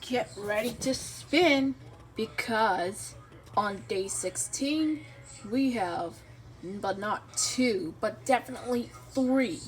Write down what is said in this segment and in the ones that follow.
Get ready to spin because on day 16 we have, but not two, but definitely three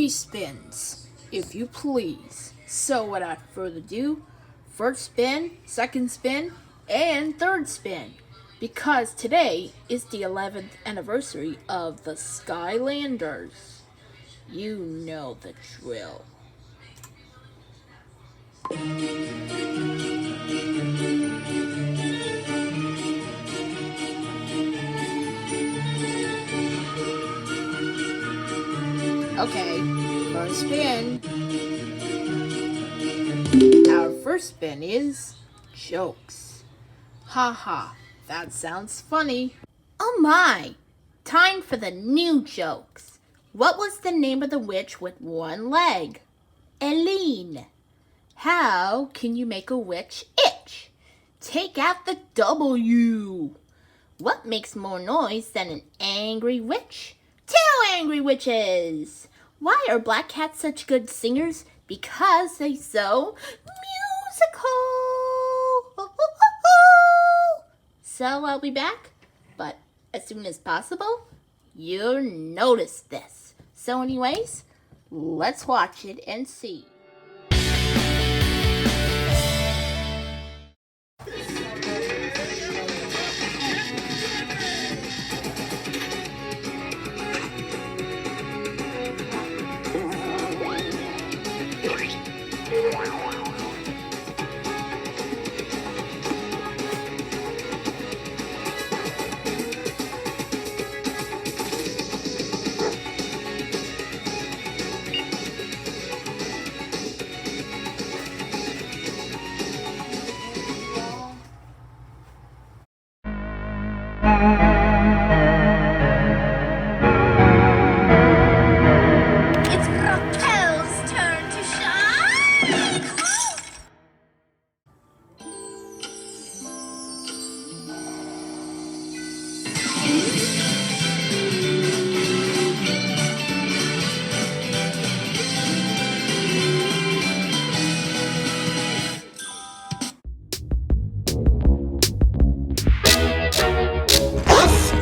spins, if you please. So without further ado, first spin, second spin, and third spin, because today is the 11th anniversary of the Skylanders. You know the drill. Okay, first spin. Our first spin is jokes. Haha, that sounds funny. Oh my, time for the new jokes. What was the name of the witch with one leg? Eileen. How can you make a witch itch? Take out the W. What makes more noise than an angry witch? Two angry witches. Why are black cats such good singers? Because they're so musical. So I'll be back, but as soon as possible. You'll notice this. So anyways, let's watch it and see. It's Raquel's turn to shine!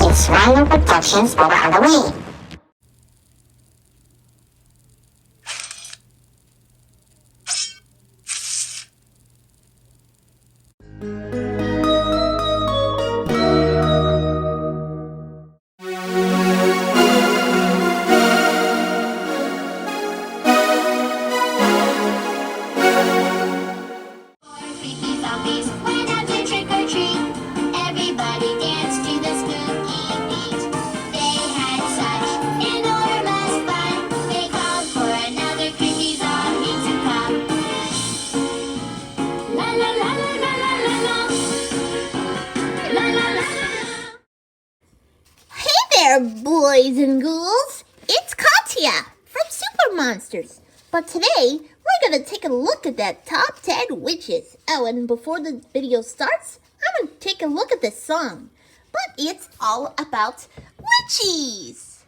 This is Rhino Productions for Halloween. Freaky zombies went out to trick or treat. Everybody danced to the spooky beat. They had such enormous fun. They called for another creepy zombie to come. La la la la la la la la. La la la la la. Hey there, boys and ghouls! It's Katya from Super Monsters. But today, we're gonna take a look at that top 10 witches. Oh, and before the video starts, I'm gonna take a look at this song. But it's all about witches!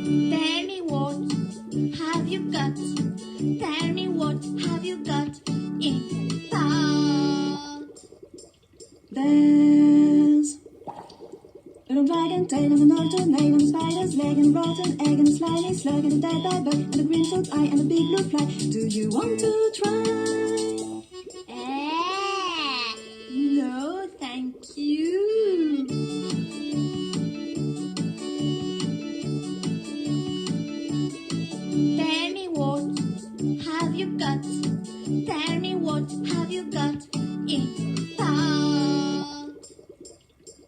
Tell me what have you got? Tell me what have you got in thought? There's a little dragon tail and an alternate and a spider's leg and a rotten egg and a slimy slug and a dead bad bug and a green foot eye and a big blue fly. Do you want to try? No, thank you. Tell me what have you got? Tell me what have you got in thought?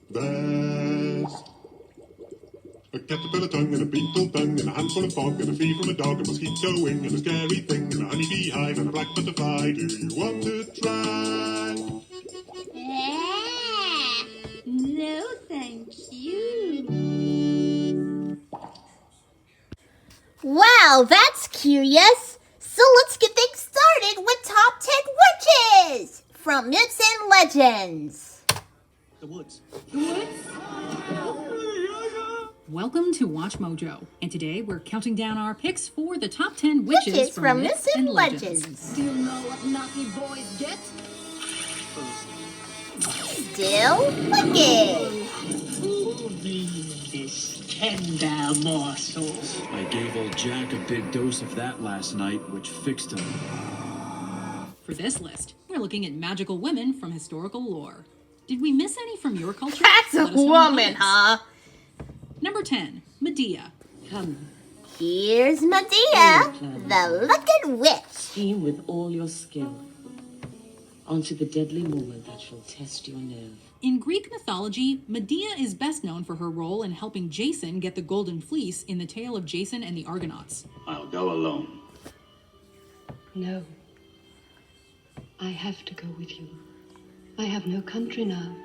There's a caterpillar tongue and a beetle tongue and a handful of fog and a flea from a dog, a mosquito wing and a scary thing and a honeybee hive and a black butterfly. Do you want to try? No, thank you. Wow, that's curious! So let's get things started with top 10 witches from myths and legends. The woods. The woods? Welcome to Watch Mojo, and today we're counting down our picks for the top 10 witches from myths and legends. Do you know what naughty boys get? Still wicked. Who needs this tender morsel? I gave old Jack a big dose of that last night, which fixed him. For this list, we're looking at magical women from historical lore. Did we miss any from your culture? That's a Let us know in the woman, comments. huh? Number 10, Medea. Come, Here's Medea, the wicked witch. scheme with all your skill. Onto the deadly moment that shall test your nerve. In Greek mythology, Medea is best known for her role in helping Jason get the Golden Fleece in the tale of Jason and the Argonauts. I'll go alone. No. I have to go with you. I have no country now.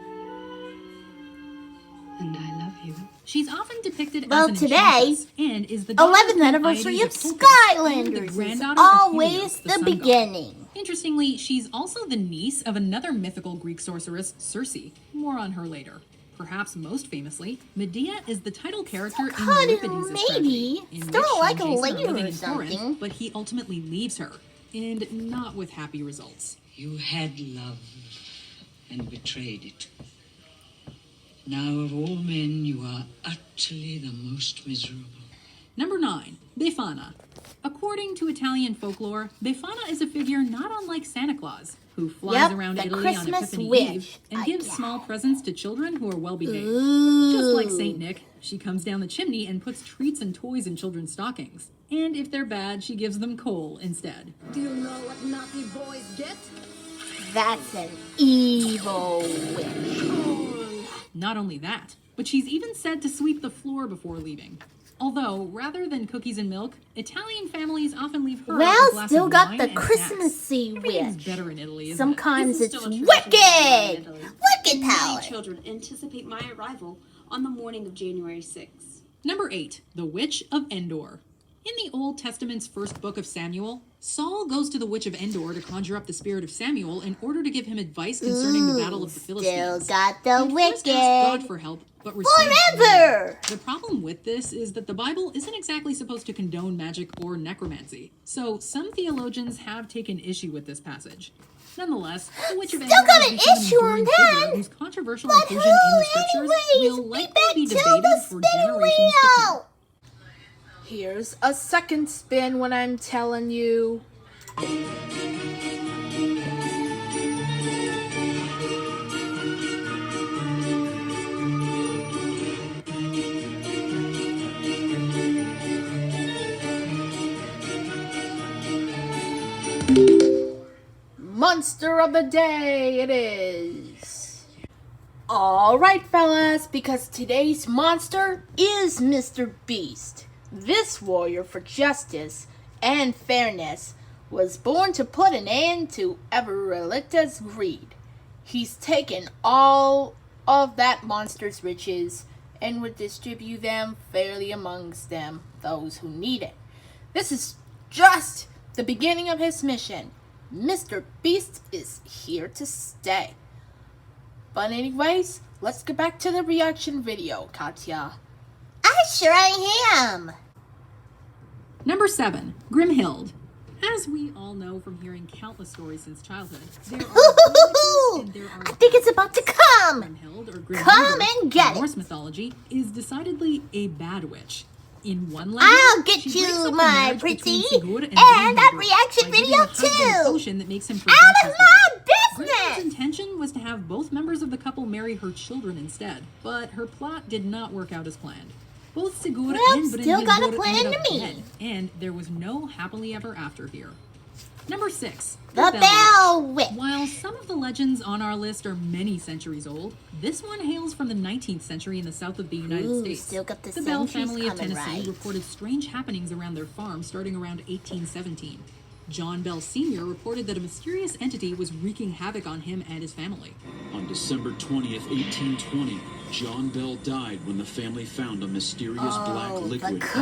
And I love you. She's often depicted Well, as an today, enchantress and is the daughter 11th of the anniversary of Aedes of Colchis and the Skylanders is granddaughter of always Helios, the sun god. beginning. Interestingly, she's also the niece of another mythical Greek sorceress, Circe. More on her later. Perhaps most famously, Medea is the title character in kind of Euripides' maybe tragedy, in still which she like and a Jason lady are living or in Corinth, something. but he ultimately leaves her, and not with happy results. You had love and betrayed it. Now of all men, you are utterly the most miserable. Number 9, Befana. According to Italian folklore, Befana is a figure not unlike Santa Claus, who flies Yep, around the Italy on Christmas Epiphany witch, Eve and I gives guess. small presents to children who are well behaved. Ooh. Just like Saint Nick, she comes down the chimney and puts treats and toys in children's stockings. And if they're bad, she gives them coal instead. Do you know what naughty boys get? That's an evil witch. Not only that, but she's even said to sweep the floor before leaving. Although, rather than cookies and milk, Italian families often leave her a Well, glass still of got wine the and Christmassy snacks. Everything's witch. better in Italy, isn't Sometimes This is it's still a tradition wicked! in Italy. Wicked power! Many children anticipate my arrival on the morning of January 6th. Number 8, the Witch of Endor. In the Old Testament's first book of Samuel, Saul goes to the Witch of Endor to conjure up the spirit of Samuel in order to give him advice concerning the battle of the Still Philistines. got the He first asked God wicked. for help, but received Forever! no. The problem with this is that the Bible isn't exactly supposed to condone magic or necromancy, so some theologians have taken issue with this passage. Nonetheless, the Witch of Endor Still got has an become an issue on enduring that. figure whose controversial But inclusion in the who scriptures anyways? will Be likely back be till debated the for spin generations to come. wheel! Here's a second spin when I'm telling you. Monster of the day it is. Alright fellas, because today's monster is Mr. Beast. This warrior for justice and fairness was born to put an end to Everelicta's greed. He's taken all of that monster's riches and would distribute them fairly amongst them, those who need it. This is just the beginning of his mission. Mr. Beast is here to stay. But anyways, let's get back to the reaction video, Katya. I am! Number 7, Grimhild. As we all know from hearing countless stories since childhood, there are good witches and there are I think it's about to come! Grimhild, or Come Grimhildur, and get in Norse it. mythology, is decidedly a bad witch. In one legend, I'll get she you, breaks up the my marriage pretty, between Sigurd and Grimhildur that reaction by giving video the husband a too. potion that makes him forget Out his of wife. my Grimhild's business! intention was to have both members of the couple marry her children instead, but her plot did not work out as planned. Both Sigurd Well, and still got a Brynhildur plan ended up to me. dead, and there was no happily ever after here. Number 6, The Bell Witch. While some of the legends on our list are many centuries old, this one hails from the 19th century in the south of the United Ooh, States. still got the Bell centuries family of coming Tennessee right. reported strange happenings around their farm starting around 1817. John Bell Sr. reported that a mysterious entity was wreaking havoc on him and his family. On December 20th, 1820, John Bell died when the family found a mysterious black liquid in a curse.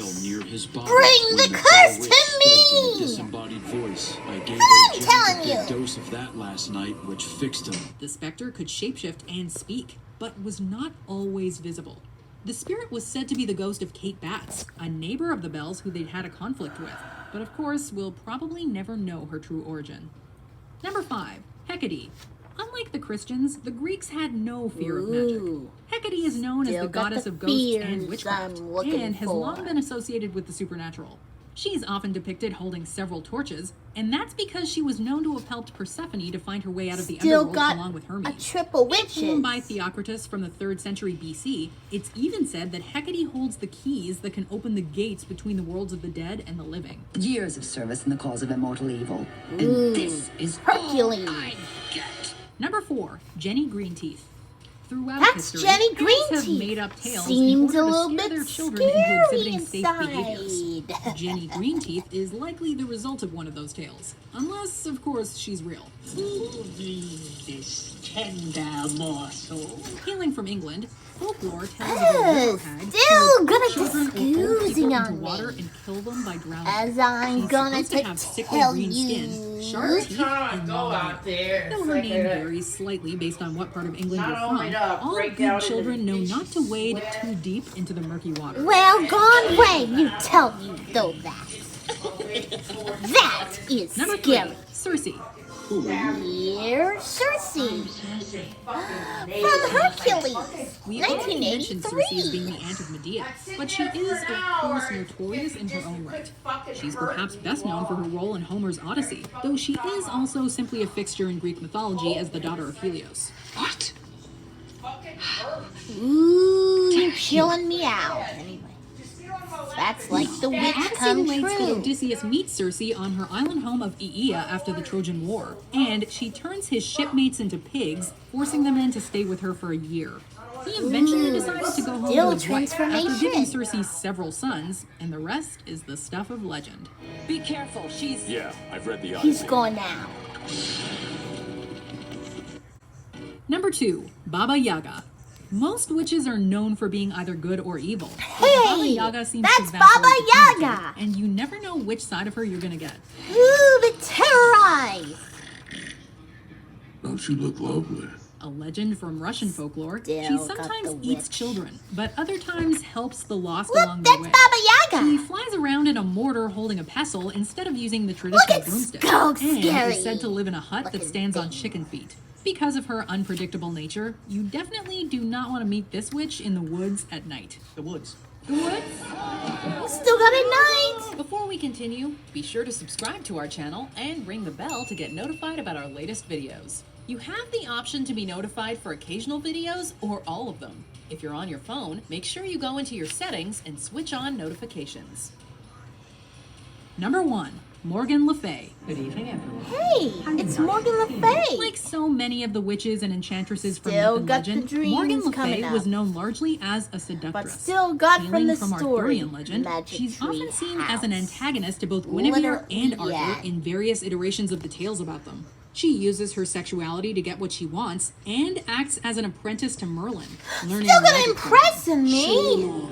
vial near his body. Bring When the Bell curse Witch to spoke in a me! disembodied voice. I gave I'm old Jack telling a big you. dose of that last night, which fixed him. The specter could shapeshift and speak, but was not always visible. The spirit was said to be the ghost of Kate Batts, a neighbor of the Bells who they'd had a conflict with, but of course, we'll probably never know her true origin. Number 5, Hecate. Unlike the Christians, the Greeks had no fear of magic. Hecate is known as the goddess of ghosts and witchcraft, and has long been associated with the supernatural. She's often depicted holding several torches, and that's because she was known to have helped Persephone to find her way out of the underworld along with Hermes. A triple witches. Known by Theocritus from the 3rd century BC, it's even said that Hecate holds the keys that can open the gates between the worlds of the dead and the living. Years of service in the cause of immortal evil. Ooh, And this is Hercules. all I get. Number 4, Jenny Greenteeth. Throughout That's history, Jenny parents have Greenteeth. made up tales Seems in a order little to scare bit their children into scary exhibiting safe behaviors. inside. Jenny Greenteeth is likely the result of one of those tales, unless, of course, she's real. This tender morsel. Hailing from England, folklore tells of a river hag Still who good would at put children or old discouraging people on into water me. and kill them by drowning. As I'm She's gonna supposed to have sickly tell green you. skin, sharp teeth, and long hair. Though her name varies slightly based on what part of England you're from, all good children know not to wade too deep into the murky water. Well, gone way, you tell you though that. That is Number 3, scary. Circe. Here's Circe. From Hercules. We already mentioned Circe as 1983. being the aunt of Medea, but she is, of course, notorious in her own right. She's perhaps best known for her role in Homer's Odyssey, though she is also simply a fixture in Greek mythology as the daughter of Helios. What? Ooh, you're chilling me out. Anyway, that's like the witch Odyssey come relates that true. Odysseus meets Circe on her island home of Aea after the Trojan War, and she turns his shipmates into pigs, forcing the men to stay with her for a year. He eventually decided to go home Still to his wife after transformation. giving Circe several sons, and the rest is the stuff of legend. Be careful, she's... Yeah, I've read the He's Odyssey. gone now. Number 2, Baba Yaga. Most witches are known for being either good or evil. but Hey, Baba Yaga seems that's to Baba vacillate between the Yaga. two, and you never know which side of her you're gonna get. Ooh, the terrorize. Don't you look lovely? A legend from Russian folklore, Still she got sometimes the eats witch. children, but other times helps the lost Look, along that's the way. Baba She Yaga. flies around in a mortar holding a pestle instead of using the traditional it's broomstick, so and scary. is said to live in a hut that Looking stands on thing. chicken feet. Because of her unpredictable nature, you definitely do not want to meet this witch in the woods at night. The woods. The woods? Still got a night. Before we continue, be sure to subscribe to our channel and ring the bell to get notified about our latest videos. You have the option to be notified for occasional videos or all of them. If you're on your phone, make sure you go into your settings and switch on notifications. Number 1, Morgan Le Fay. Good evening, everyone. Hey, it's Morgan Le Fay. Like so many of the witches and enchantresses from Still myth and got the legend, dreams Morgan Le coming Fay up. was known largely as a seductress. But still got from Hailing the from story. Arthurian legend, Magic she's Tree often seen as an House. antagonist to both Guinevere and Literally, Arthur yeah. in various iterations of the tales about them. She uses her sexuality to get what she wants and acts as an apprentice to Merlin, learning Still gonna magic from impress him. me.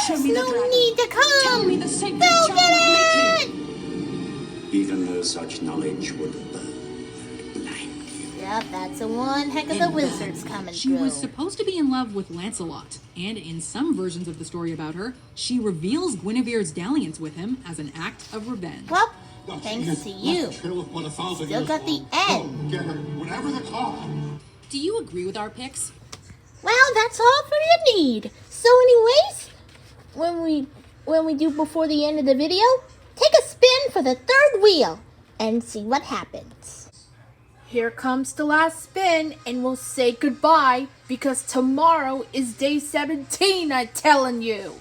Show There's me the no dragon. need to come. Tell me the sacred Go charm of get mating. it. Even though such knowledge would blind you. Yep, that's the one heck of the wizards coming She through. was supposed to be in love with Lancelot, and in some versions of the story about her, she reveals Guinevere's dalliance with him as an act of revenge. Well, thanks to you. Still got the end. Whatever the cost. Do you agree with our picks? Well, that's all for you need. So anyways, when we do before the end of the video, take a spin for the third wheel and see what happens. Here comes the last spin, and we'll say goodbye because tomorrow is day 17, I'm telling you.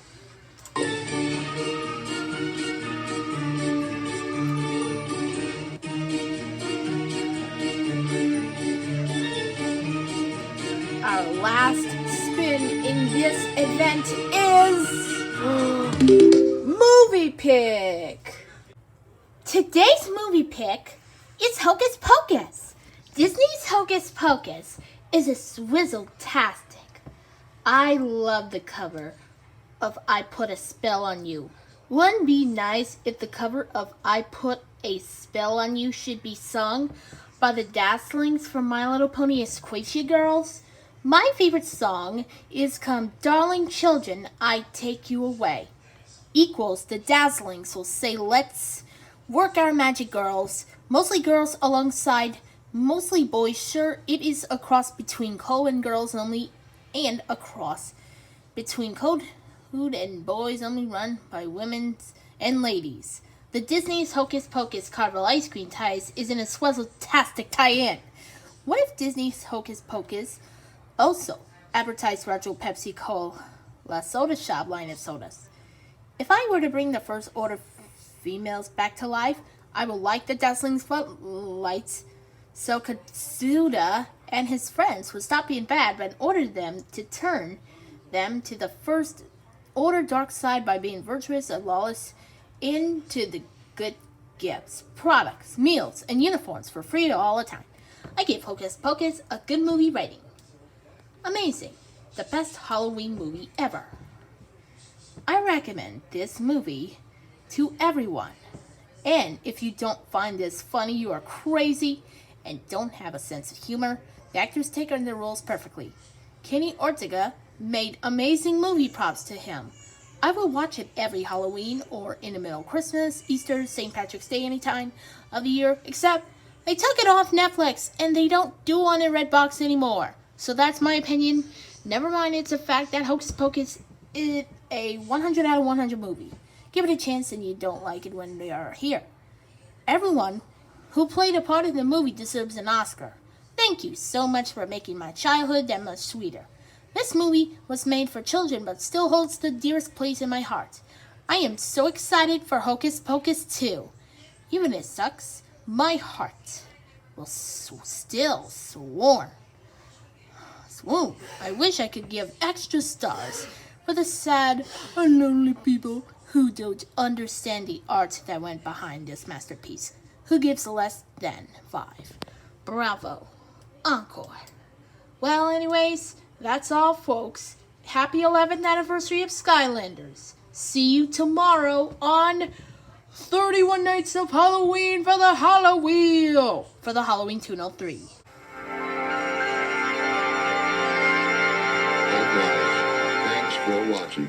Our last spin in this event is Movie Pick. Today's movie pick is Hocus Pocus. Disney's Hocus Pocus is a swizzle-tastic. I love the cover of I Put a Spell on You. Wouldn't it be nice if the cover of I Put a Spell on You should be sung by the Dasslings from My Little Pony Squishy Girls? My favorite song is Come Darling Children, I Take You Away. Equals the Dazzlings will say let's work our magic girls. Mostly girls alongside mostly boys. Sure, it is a cross between co and girls only and a cross between code and boys only run by women and ladies. The Disney's Hocus Pocus Carvel Ice Cream Ties is in a swazzle-tastic tie-in. What if Disney's Hocus Pocus also advertised Retro Pepsi Cola Soda Shop line of sodas? If I were to bring the first order females back to life, I would like the Dazzling Spotlights so Katsuda and his friends would stop being bad but order them to turn them to the first order dark side by being virtuous and lawless into the good gifts, products, meals, and uniforms for free all the time. I give Hocus Pocus a good movie rating. Amazing. The best Halloween movie ever. I recommend this movie to everyone. And if you don't find this funny, you are crazy and don't have a sense of humor. The actors take on their roles perfectly. Kenny Ortega made amazing movie props to him. I will watch it every Halloween or in the middle of Christmas, Easter, St. Patrick's Day, any time of the year, except they took it off Netflix and they don't do it on a Redbox anymore. So that's my opinion. Never mind, it's a fact that Hocus Pocus is a 100 out of 100 movie. Give it a chance and you don't like it when they are here. Everyone who played a part in the movie deserves an Oscar. Thank you so much for making my childhood that much sweeter. This movie was made for children but still holds the dearest place in my heart. I am so excited for Hocus Pocus 2. Even if it sucks, my heart will still swoon. I wish I could give extra stars for the sad and lonely people who don't understand the art that went behind this masterpiece. Who gives less than 5? Bravo. Encore. Well, anyways, that's all, folks. Happy 11th anniversary of Skylanders. See you tomorrow on 31 Nights of Halloween for the Halloweentoono 3. All right. Thanks for watching.